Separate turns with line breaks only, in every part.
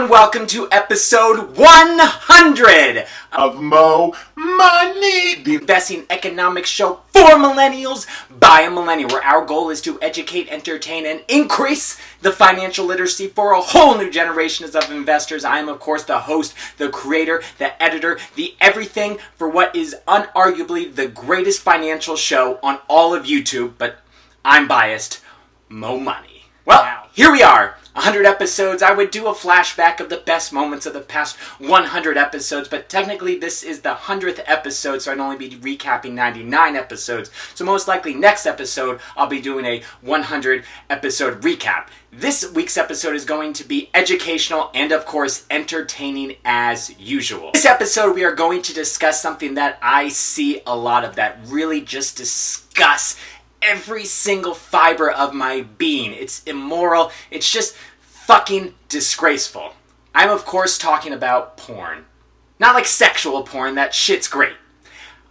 and welcome to episode 100
of Mo Money,
the investing economics show for millennials by a millennial, where our goal is to educate, entertain, and increase the financial literacy for a whole new generation of investors. I am, of course, the host, the creator, the editor, the everything for what is unarguably the greatest financial show on all of YouTube, but I'm biased, Mo Money. Well, here we are. 100 episodes. I would do a flashback of the best moments of the past 100 episodes, but technically this is the 100th episode, so I'd only be recapping 99 episodes. So most likely next episode, I'll be doing a 100 episode recap. This week's episode is going to be educational and, of course, entertaining as usual. This episode, we are going to discuss something that I see a lot of, that really just discuss every single fiber of my being. It's immoral. It's just fucking disgraceful. I'm, of course, talking about porn. Not like sexual porn. That shit's great.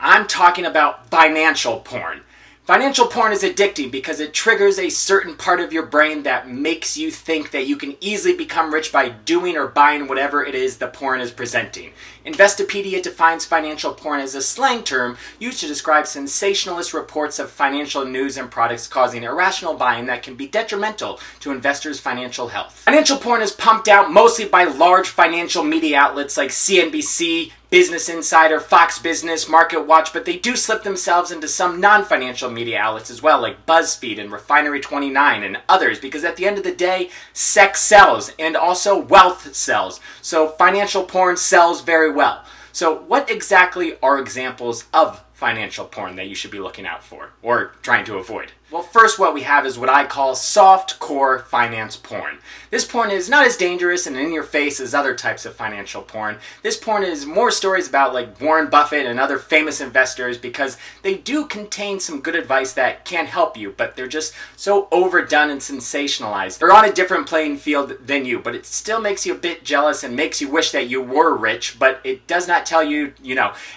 I'm talking about financial porn. Financial porn is addicting because it triggers a certain part of your brain that makes you think that you can easily become rich by doing or buying whatever it is the porn is presenting. Investopedia defines financial porn as a slang term used to describe sensationalist reports of financial news and products causing irrational buying that can be detrimental to investors' financial health. Financial porn is pumped out mostly by large financial media outlets like CNBC, Business Insider, Fox Business, Market Watch, but they do slip themselves into some non-financial media outlets as well, like BuzzFeed and Refinery29 and others, because at the end of the day, sex sells and also wealth sells. So financial porn sells very well. So what exactly are examples of financial porn that you should be looking out for or trying to avoid? Well, first what we have is what I call soft core finance porn. This porn is not as dangerous and in your face as other types of financial porn. This porn is more stories about like Warren Buffett and other famous investors because they do contain some good advice that can help you, but they're just so overdone and sensationalized. They're on a different playing field than you, but it still makes you a bit jealous and makes you wish that you were rich, but it does not tell you,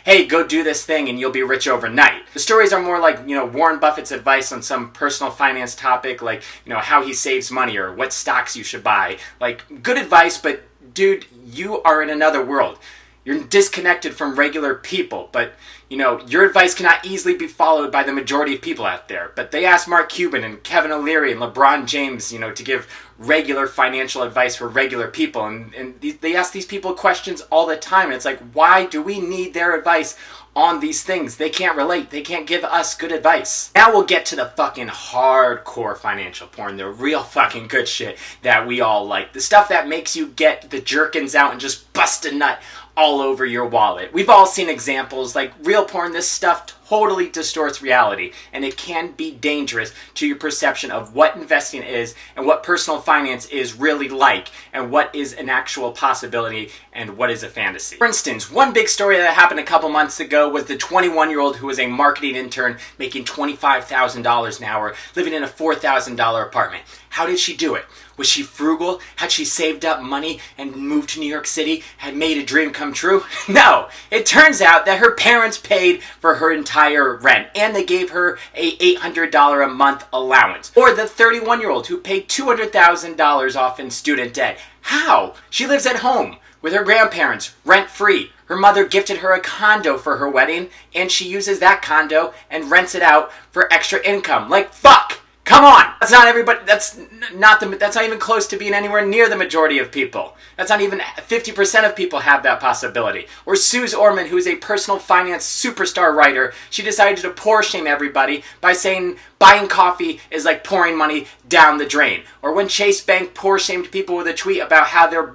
hey, go do this thing and you'll be rich overnight. The stories are more like, Warren Buffett's advice on some personal finance topic, like, how he saves money or what stocks you should buy. Like, good advice, but dude, you are in another world. You're disconnected from regular people, but, your advice cannot easily be followed by the majority of people out there. But they asked Mark Cuban and Kevin O'Leary and LeBron James, to give regular financial advice for regular people. And they ask these people questions all the time. And it's like, why do we need their advice on these things? They can't relate. They can't give us good advice. Now we'll get to the fucking hardcore financial porn, the real fucking good shit that we all like. The stuff that makes you get the jerkins out and just bust a nut all over your wallet. We've all seen examples like real porn. This stuff totally distorts reality, and it can be dangerous to your perception of what investing is and what personal finance is really like and what is an actual possibility and what is a fantasy. For instance, one big story that happened a couple months ago was the 21-year-old who was a marketing intern making $25,000 an hour, living in a $4,000 apartment. How did she do it? Was she frugal? Had she saved up money and moved to New York City? Had made a dream come true? No. It turns out that her parents paid for her entire rent and they gave her a $800 a month allowance. Or the 31-year-old who paid $200,000 off in student debt. How? She lives at home with her grandparents, rent-free. Her mother gifted her a condo for her wedding and she uses that condo and rents it out for extra income. Like, fuck! Come on! That's not everybody, that's not even close to being anywhere near the majority of people. That's not even 50% of people have that possibility. Or Suze Orman, who is a personal finance superstar writer, she decided to poor shame everybody by saying buying coffee is like pouring money down the drain. Or when Chase Bank poor shamed people with a tweet about how their,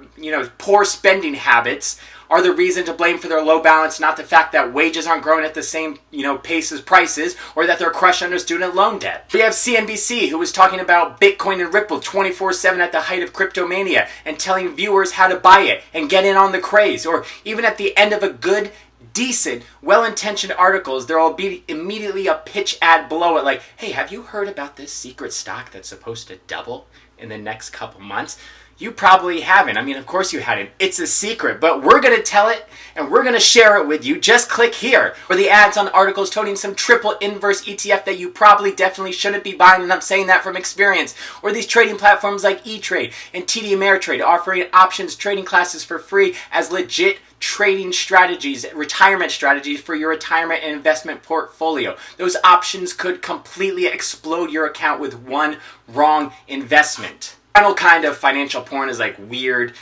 poor spending habits are the reason to blame for their low balance, not the fact that wages aren't growing at the same, pace as prices, or that they're crushed under student loan debt. We have CNBC, who was talking about Bitcoin and Ripple 24/7 at the height of cryptomania, and telling viewers how to buy it and get in on the craze. Or even at the end of a good, decent, well-intentioned articles, there will be immediately a pitch ad below it like, hey, have you heard about this secret stock that's supposed to double in the next couple months? You probably haven't. I mean, of course you hadn't. It's a secret, but we're going to tell it and we're going to share it with you. Just click here. Or the ads on articles toting some triple inverse ETF that you probably definitely shouldn't be buying, and I'm saying that from experience. Or these trading platforms like E-Trade and TD Ameritrade offering options trading classes for free as legit trading strategies, retirement strategies for your retirement and investment portfolio. Those options could completely explode your account with one wrong investment. Final kind of financial porn is like weird,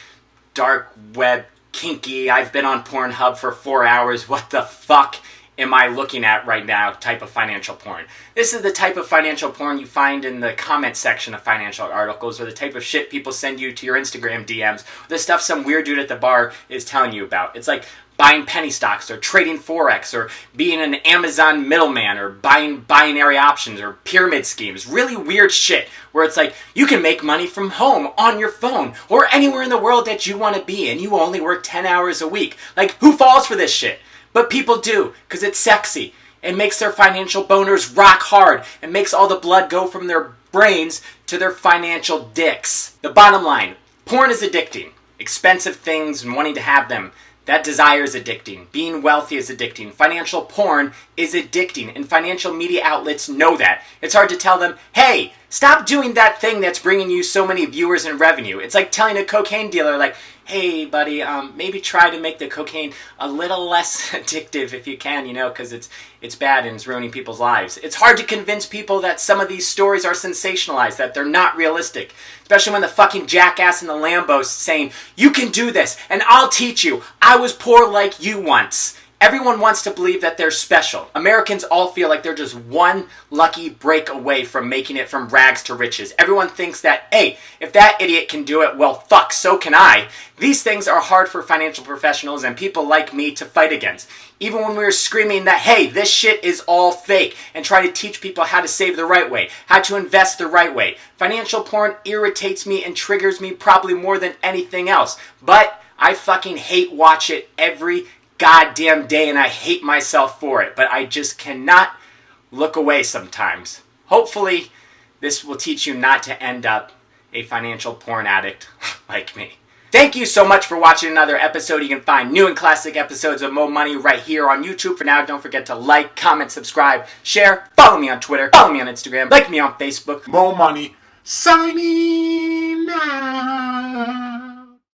dark web, kinky, I've been on Pornhub for 4 hours, what the fuck am I looking at right now type of financial porn. This is the type of financial porn you find in the comment section of financial articles, or the type of shit people send you to your Instagram DMs, the stuff some weird dude at the bar is telling you about. It's like buying penny stocks, or trading Forex, or being an Amazon middleman, or buying binary options, or pyramid schemes. Really weird shit where it's like, you can make money from home, on your phone, or anywhere in the world that you want to be, and you only work 10 hours a week. Like, who falls for this shit? But people do, because it's sexy. It makes their financial boners rock hard, and makes all the blood go from their brains to their financial dicks. The bottom line, porn is addicting. Expensive things and wanting to have them, that desire is addicting. Being wealthy is addicting. Financial porn is addicting, and financial media outlets know that. It's hard to tell them, hey, stop doing that thing that's bringing you so many viewers and revenue. It's like telling a cocaine dealer, like, hey, buddy, maybe try to make the cocaine a little less addictive if you can, because it's bad and it's ruining people's lives. It's hard to convince people that some of these stories are sensationalized, that they're not realistic. Especially when the fucking jackass in the Lambo's saying, you can do this, and I'll teach you. I was poor like you once. Everyone wants to believe that they're special. Americans all feel like they're just one lucky break away from making it from rags to riches. Everyone thinks that, hey, if that idiot can do it, well, fuck, so can I. These things are hard for financial professionals and people like me to fight against. Even when we were screaming that, hey, this shit is all fake, and try to teach people how to save the right way, how to invest the right way. Financial porn irritates me and triggers me probably more than anything else. But I fucking hate watch it every goddamn day, and I hate myself for it, but I just cannot look away sometimes. Hopefully, this will teach you not to end up a financial porn addict like me. Thank you so much for watching another episode. You can find new and classic episodes of Mo Money right here on YouTube. For now, don't forget to like, comment, subscribe, share, follow me on Twitter, follow me on Instagram, like me on Facebook.
Mo Money signing out.